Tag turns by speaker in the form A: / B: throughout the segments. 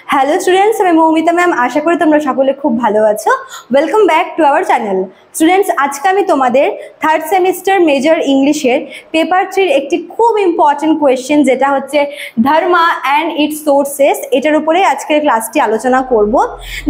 A: Hello students, আমি Moumita ma'am. আশা করি তোমরা সকলে খুব ভালো আছো। Welcome back to our channel. Students, আজকে আমি তোমাদের থার্ড সেমিস্টার মেজর ইংলিশের পেপার 3-র একটি খুব ইম্পর্টেন্ট কোয়েশ্চেন, যেটা হচ্ছে ধর্মা অ্যান্ড ইটস সোর্সেস, এটার উপরে আজকের ক্লাসটি আলোচনা করব।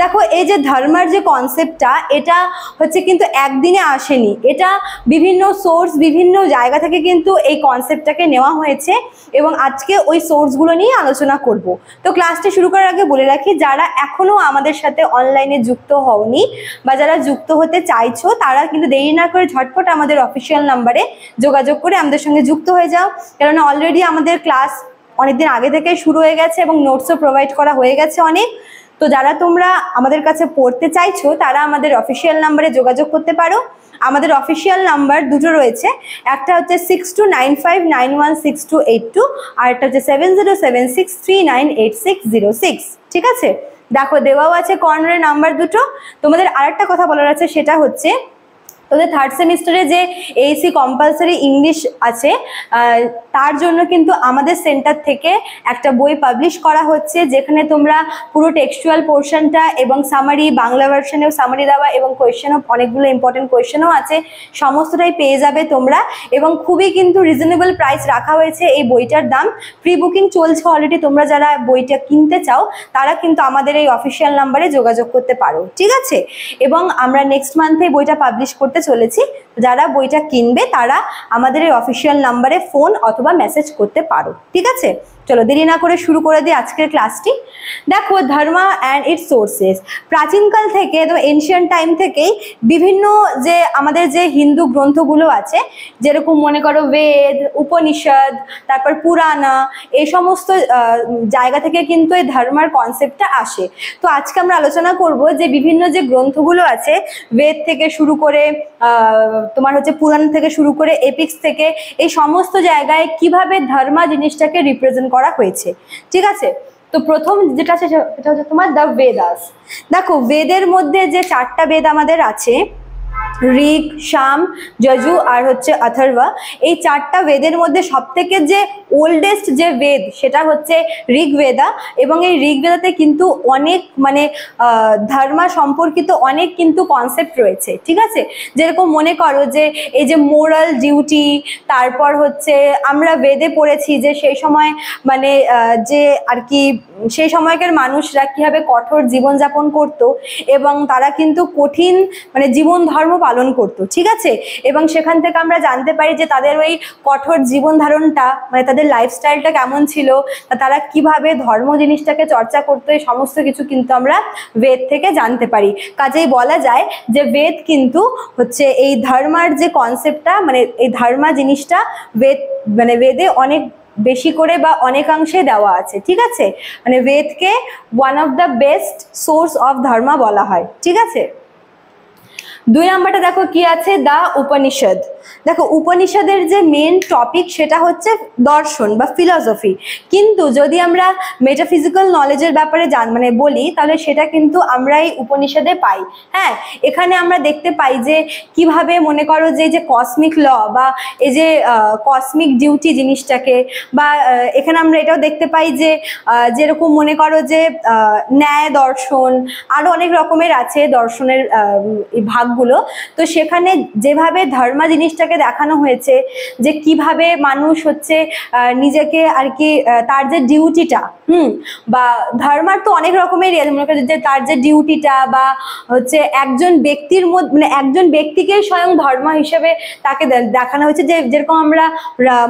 A: দেখো, এই যে ধর্মার যে কনসেপ্টটা, এটা হচ্ছে কিন্তু একদিনে আসেনি। এটা বিভিন্ন সোর্স, বিভিন্ন জায়গা থেকে কিন্তু এই কনসেপ্টটাকে নেওয়া হয়েছে এবং আজকে ওই সোর্সগুলো নিয়ে আলোচনা করব। তো ক্লাসটি শুরু করার আগে বলে রাখি, যারা এখনো আমাদের সাথে অনলাইনে যুক্ত হওনি বা যারা যুক্ত হতে চাইছো, তারা কিন্তু দেরি না করে ঝটপট আমাদের অফিসিয়াল নাম্বারে যোগাযোগ করে আমাদের সঙ্গে যুক্ত হয়ে যাও। কেননা অলরেডি আমাদের ক্লাস অনেকদিন আগে থেকে শুরু হয়ে গেছে এবং নোটসও প্রোভাইড করা হয়ে গেছে অনেক। তো যারা তোমরা আমাদের কাছে পড়তে চাইছো, তারা আমাদের অফিসিয়াল নাম্বারে যোগাযোগ করতে পারো। আমাদের অফিসিয়াল নাম্বার দুটো রয়েছে, একটা হচ্ছে 6295916282 আর একটা হচ্ছে 7076398606। ঠিক আছে, দেখো দেওয়াও আছে কর্নারে নাম্বার দুটো। তোমাদের আরেকটা কথা বলার আছে, সেটা হচ্ছে তোদের থার্ড সেমিস্টারে যে এইসি কম্পালসারি ইংলিশ আছে, তার জন্য কিন্তু আমাদের সেন্টার থেকে একটা বই পাবলিশ করা হচ্ছে, যেখানে তোমরা পুরো টেক্সচুয়াল পোর্শনটা এবং সামারি, বাংলা ভার্সনেও সামারি দেওয়া এবং কোয়েশ্চেনও, অনেকগুলো ইম্পর্টেন্ট কোয়েশ্চেনও আছে, সমস্তটাই পেয়ে যাবে তোমরা। এবং খুবই কিন্তু রিজনেবল প্রাইস রাখা হয়েছে এই বইটার দাম। প্রি বুকিং চলছে অলরেডি। তোমরা যারা বইটা কিনতে চাও, তারা কিন্তু আমাদের এই অফিসিয়াল নাম্বারে যোগাযোগ করতে পারো। ঠিক আছে, এবং আমরা নেক্সট মান্থে বইটা পাবলিশ করতে চলেছি। যারা বইটা কিনবে, তারা আমাদের এই অফিসিয়াল নাম্বারে ফোন অথবা মেসেজ করতে পারো। ঠিক আছে, চলো দেরি না করে শুরু করে দিই আজকের ক্লাসটি। দেখো, ধর্মা অ্যান্ড ইটস সোর্সেস, প্রাচীনকাল থেকে, তো এনশিয়েন্ট টাইম থেকেই বিভিন্ন যে আমাদের যে হিন্দু গ্রন্থগুলো আছে, যেরকম মনে করো বেদ, উপনিষদ, তারপর পুরাণা, এই সমস্ত জায়গা থেকে কিন্তু এই ধর্মার কনসেপ্টটা আসে। তো আজকে আমরা আলোচনা করব যে বিভিন্ন যে গ্রন্থগুলো আছে, বেদ থেকে শুরু করে তোমার হচ্ছে পুরাণ থেকে শুরু করে এপিক্স থেকে, এই সমস্ত জায়গায় কিভাবে ধর্মা জিনিসটাকে রিপ্রেজেন্ট করা হয়েছে। ঠিক আছে, তো প্রথম যেটা আছে সেটা হচ্ছে তোমার দ্য বেদাস। দেখো, বেদের মধ্যে যে 4টা বেদ আমাদের আছে, ঋগ, সাম, যজু আর হচ্ছে অথর্বা, এই 4টা বেদের মধ্যে সবথেকে যে ওল্ডেস্ট যে বেদ, সেটা হচ্ছে ঋগ্বেদা। এবং এই ঋগ্বেদাতে কিন্তু অনেক মানে ধর্মা সম্পর্কিত অনেক কিন্তু কনসেপ্ট রয়েছে। ঠিক আছে, যেরকম মনে করো যে এই যে মোরাল ডিউটি, তারপর হচ্ছে আমরা বেদে পড়েছি যে সেই সময় মানে যে আর কি সেই সময়কার মানুষরা কিভাবে কঠোর জীবনযাপন করত এবং তারা কিন্তু কঠিন মানে জীবন ধর্ম পালন করত। ঠিক আছে, এবং সেখান থেকে আমরা জানতে পারি যে তাদের ওই কঠোর জীবন ধারণটা, মানে তাদের লাইফস্টাইলটা কেমন ছিল, তারা কিভাবে ধর্ম জিনিসটাকে চর্চা করতো, এই সমস্ত কিছু কিন্তু আমরা বেদ থেকে জানতে পারি। কাজেই বলা যায় যে বেদ কিন্তু হচ্ছে এই ধর্মার যে কনসেপ্টটা, মানে এই ধর্মা জিনিসটা বেদে অনেক বেশি করে বা অনেকাংশে দেওয়া আছে। ঠিক আছে, মানে বেদকে one of the best source of dharma বলা হয়। ঠিক আছে, 2 নাম্বারটা দেখো কি আছে, দ্য উপনিষদ। দেখো, উপনিষদের যে মেন টপিক, সেটা হচ্ছে দর্শন বা ফিলসফি। কিন্তু যদি আমরা মেটাফিজিক্যাল নলেজের ব্যাপারে মানে বলি, তাহলে সেটা কিন্তু আমরা এই উপনিষদে পাই। হ্যাঁ, এখানে আমরা দেখতে পাই যে কিভাবে মনে করো যে কসমিক ল বা এই যে কসমিক ডিউটি জিনিসটাকে, বা এখানে আমরা এটাও দেখতে পাই যে যেরকম মনে করো যে ন্যায় দর্শন, আরো অনেক রকমের আছে দর্শনের এই ভাগগুলো। তো সেখানে যেভাবে ধর্মা জিনিসটাকে দেখানো হয়েছে, যে কিভাবে মানুষ হচ্ছে নিজেকে আর কি তার যে ডিউটিটা, বা ধর্মার তো অনেক রকমের মনে করি যে তার যে ডিউটিটা বা হচ্ছে একজন ব্যক্তির মধ্যে, মানে একজন ব্যক্তিকে স্বয়ং ধর্ম হিসেবে তাকে দেখানো হয়েছে। যে যেরকম আমরা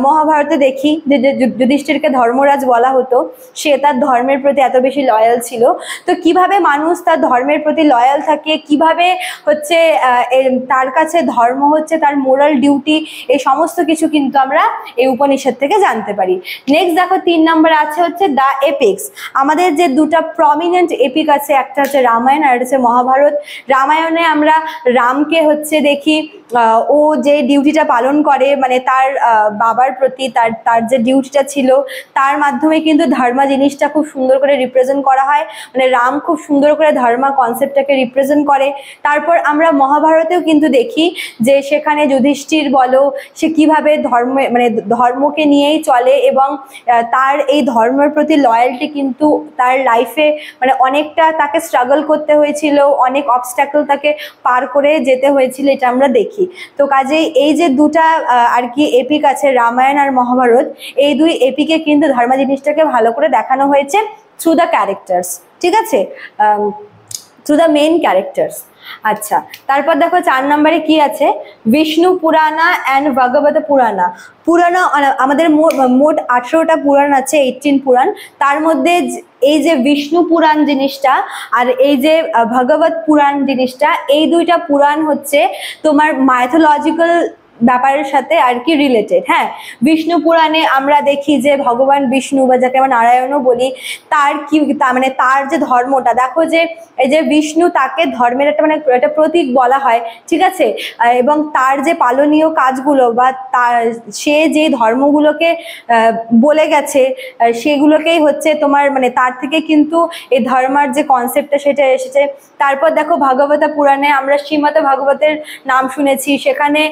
A: মহাভারতে দেখি যে যুধিষ্ঠিরকে ধর্মরাজ বলা হতো, সে তার ধর্মের প্রতি এত বেশি লয়াল ছিল। তো কিভাবে মানুষ তার ধর্মের প্রতি লয়াল থাকে, কিভাবে হচ্ছে তার কাছে ধর্ম হচ্ছে তার মোরাল ডিউটি, এই সমস্ত কিছু কিন্তু আমরা এই উপনিষদ থেকে জানতে পারি। নেক্সট দেখো, 3 নাম্বার আছে হচ্ছে দ্য এপিক্স। আমাদের যে দুটা প্রমিনেন্ট এপিক আছে, একটা হচ্ছে রামায়ণ আর একটা হচ্ছে মহাভারত। রামায়ণে আমরা রামকে হচ্ছে দেখি ও যে ডিউটিটা পালন করে মানে তার বাবার প্রতি তার যে ডিউটিটা ছিল তার মাধ্যমে কিন্তু ধর্মা জিনিসটা খুব সুন্দর করে রিপ্রেজেন্ট করা হয়, মানে রাম খুব সুন্দর করে ধর্মা কনসেপ্টটাকে রিপ্রেজেন্ট করে। তারপর আমরা মহাভারতেও কিন্তু দেখি যে সেখানে যুধিষ্ঠির বলো সে কিভাবে ধর্মকে নিয়েই চলে এবং তার এই ধর্মের প্রতি লয়্যালটি কিন্তু তার লাইফে মানে অনেকটা তাকে স্ট্রাগল করতে হয়েছিল, অনেক অবস্ট্যাকল তাকে পার করে যেতে হয়েছিল, এটা আমরা দেখি। তো কাজেই এই যে দুটা আর কি এপিক আছে রামায়ণ আর মহাভারত, এই দুই এপিকে কিন্তু ধর্মা জিনিসটাকে ভালো করে দেখানো হয়েছে থ্রু দ্য ক্যারেক্টার্স, ঠিক আছে, থ্রু দ্য মেইন ক্যারেক্টার্স। আচ্ছা, তারপর দেখো 4 নম্বরে কি আছে, বিষ্ণু পুরাণা অ্যান্ড ভগবত পুরাণা। পুরাণ আমাদের মোট 18টা পুরাণ আছে, 18 পুরাণ। তার মধ্যে এই যে বিষ্ণু পুরাণ জিনিসটা আর এই যে ভগবত পুরাণ জিনিসটা, এই দুইটা পুরাণ হচ্ছে তোমার মাইথোলজিক্যাল ব্যাপারের সাথে আর কি রিলেটেড। হ্যাঁ, বিষ্ণু পুরাণে আমরা দেখি যে ভগবান বিষ্ণু বা যাকে আমরা নারায়ণও বলি, তার কি মানে তার যে ধর্মটা দেখো, যে এই যে বিষ্ণু তাকে ধর্মের একটা প্রতীক বলা হয়, ঠিক আছে, এবং তার যে পালনীয় কাজগুলো বা সে যে ধর্মগুলোকে বলে গেছে সেগুলোকেই হচ্ছে তোমার মানে তার থেকে কিন্তু এই ধর্মার যে কনসেপ্টটা সেটা এসেছে। তারপর দেখো ভাগবত পুরাণে আমরা শ্রীমদ ভাগবতের নাম শুনেছি, সেখানে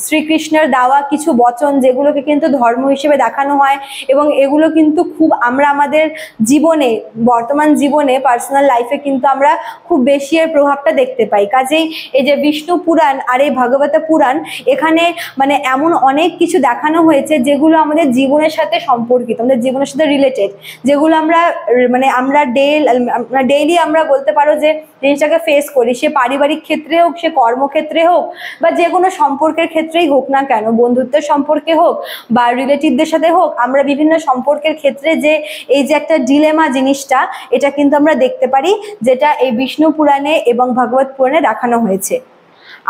A: শ্রীকৃষ্ণের দেওয়া কিছু বচন যেগুলোকে কিন্তু ধর্ম হিসেবে দেখানো হয় এবং এগুলো কিন্তু খুব আমরা আমাদের জীবনে বর্তমান জীবনে পার্সোনাল লাইফে কিন্তু আমরা খুব বেশি এর প্রভাবটা দেখতে পাই। কাজেই এই যে বিষ্ণু পুরাণ আর এই ভাগবত পুরাণ, এখানে মানে এমন অনেক কিছু দেখানো হয়েছে যেগুলো আমাদের জীবনের সাথে সম্পর্কিত, আমাদের জীবনের সাথে রিলেটেড, যেগুলো আমরা মানে আমরা ডেইলি আমরা বলতে পারো যে জিনিসটাকে ফেস করি, সে পারিবারিক ক্ষেত্রে হোক, সে কর্মক্ষেত্রে হোক, বা যে কোনো সম্পর্কের ক্ষেত্রেই হোক না কেন, বন্ধুত্বের সম্পর্কে হোক বা রিলেটিভদের সাথে হোক, আমরা বিভিন্ন সম্পর্কের ক্ষেত্রে যে এই যে একটা ডিলেমা জিনিসটা, এটা কিন্তু আমরা দেখতে পারি, যেটা এই বিষ্ণু পুরাণে এবং ভগবত পুরাণে দেখানো হয়েছে।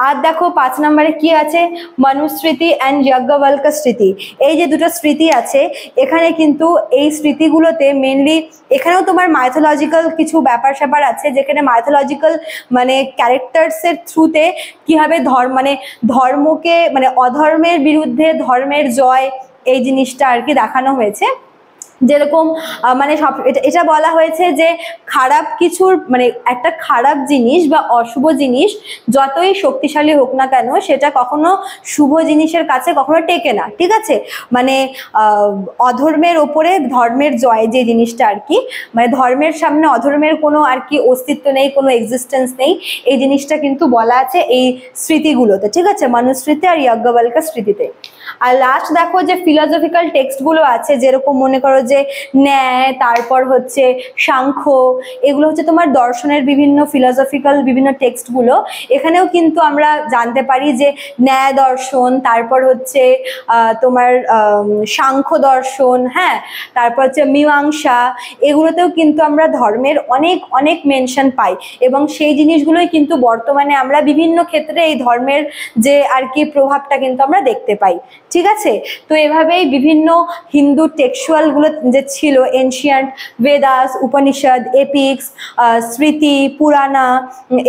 A: আর দেখো 5 নম্বরে কি আছে, মনুস্মৃতি অ্যান্ড যজ্ঞবল্ক স্মৃতি। এই যে দুটো স্মৃতি আছে, এখানে কিন্তু এই স্মৃতিগুলোতে মেনলি এখানেও তোমার মাইথোলজিক্যাল কিছু ব্যাপার স্যাপার আছে, যেখানে মাইথোলজিক্যাল মানে ক্যারেক্টার্সের থ্রুতে কীভাবে ধর্মকে মানে অধর্মের বিরুদ্ধে ধর্মের জয়, এই জিনিসটা আর কি দেখানো হয়েছে। যেরকম মানে এটা বলা হয়েছে যে খারাপ কিছুর মানে একটা খারাপ জিনিস বা অশুভ জিনিস যতই শক্তিশালী হোক না কেন, সেটা কখনো শুভ জিনিসের কাছে কখনো টেকে না, ঠিক আছে, মানে অধর্মের ওপরে ধর্মের জয় যে জিনিসটা আর কি, মানে ধর্মের সামনে অধর্মের কোনো আর কি অস্তিত্ব নেই, কোনো এক্সিস্টেন্স নেই, এই জিনিসটা কিন্তু বলা আছে এই স্মৃতিগুলোতে, ঠিক আছে, মনুস্মৃতি আর যজ্ঞবল্ক স্মৃতিতে। আর লাস্ট দেখো যে ফিলোসফিক্যাল টেক্সটগুলো আছে, যেরকম মনে করো যে ন্যায়, তারপর হচ্ছে সাংখ্য, এগুলো হচ্ছে তোমার দর্শনের বিভিন্ন ফিলোসফিক্যাল বিভিন্ন টেক্সটগুলো। এখানেও কিন্তু আমরা জানতে পারি যে ন্যায় দর্শন, তারপর হচ্ছে তোমার সাংখ্য দর্শন, হ্যাঁ, তারপর হচ্ছে মীমাংসা, এগুলোতেও কিন্তু আমরা ধর্মের অনেক অনেক মেনশন পাই এবং সেই জিনিসগুলোই কিন্তু বর্তমানে আমরা বিভিন্ন ক্ষেত্রে এই ধর্মের যে আর কি প্রভাবটা কিন্তু আমরা দেখতে পাই, ঠিক আছে। তো এভাবেই বিভিন্ন হিন্দু টেক্সচুয়ালগুলো যে ছিল, এনশিয়ান্ট বেদাস, উপনিষদ, এপিক্স, স্মৃতি, পুরাণা,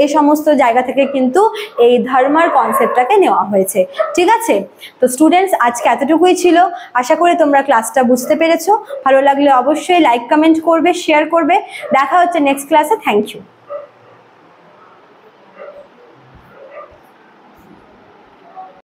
A: এই সমস্ত জায়গা থেকে কিন্তু এই ধর্মার কনসেপ্টটাকে নেওয়া হয়েছে, ঠিক আছে। তো স্টুডেন্টস, আজকে এতটুকুই ছিল, আশা করি তোমরা ক্লাসটা বুঝতে পেরেছো। ভালো লাগলে অবশ্যই লাইক কমেন্ট করবে, শেয়ার করবে। দেখা হচ্ছে নেক্সট ক্লাসে। Thank you.